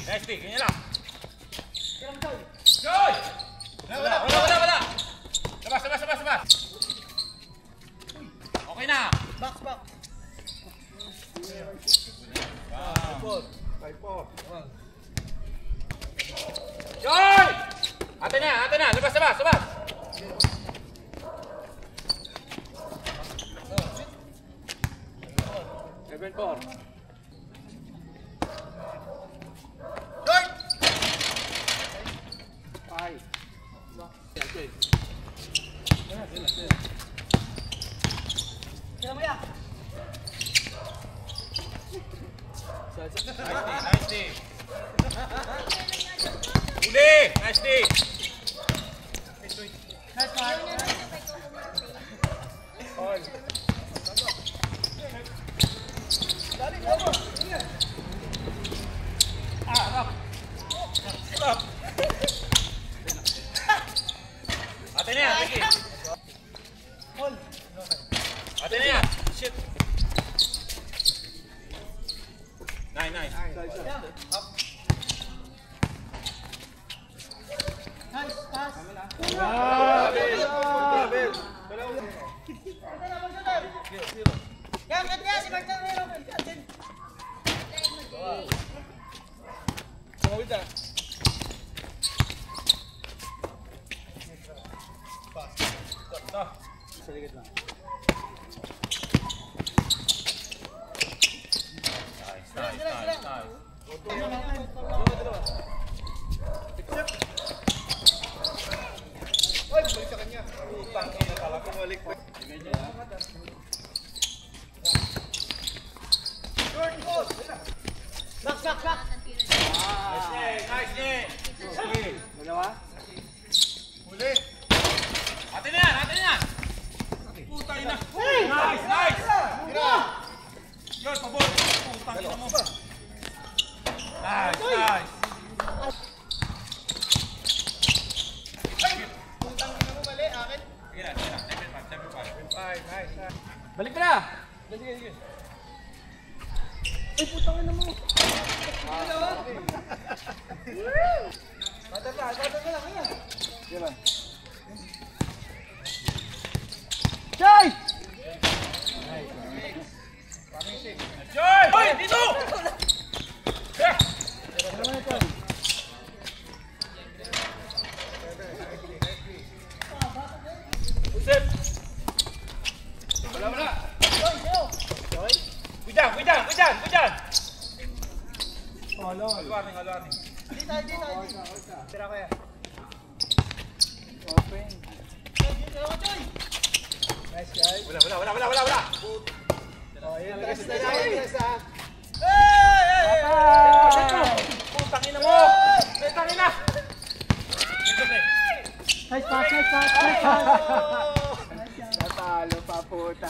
Nice pick, ganyan lang. Joy! Wala. Labas. Okay na. Box. Wow. 5-4. Joy! Ate na. Labas. 7-4. Nice D. Uli! Nice D. Nice one. Stop. Ate na yan, Ricky. Ate na yan. Shit. Nice. Up. Nice pass. Yan, si Martin meron. Sumawid na. Sa likod lang. Nice. Oy, balik sa kanya. Utang ina pala kung balik. Back. Nice. Dalawa. Huli. Ate na yan. Putang ina. Nice. Yun, pabor. Putang ina mo. Nice. Putang ina mo mali, akin. Sige na. 7-5. Nice. Balik ka na. Sige. Ay, putang ina mo. Bata ka lang, kaya. Diba? Joy! Joy! Hoy, dito! Usip! Wala. Joy? Kuidan! Halo. Warning. Dito. Tira ko yan. Open. Joy! Nice guys. Wala. Oh, yan. Tres na. Putang ina mo! Putang ina! Nice pass. Natalo pa puta.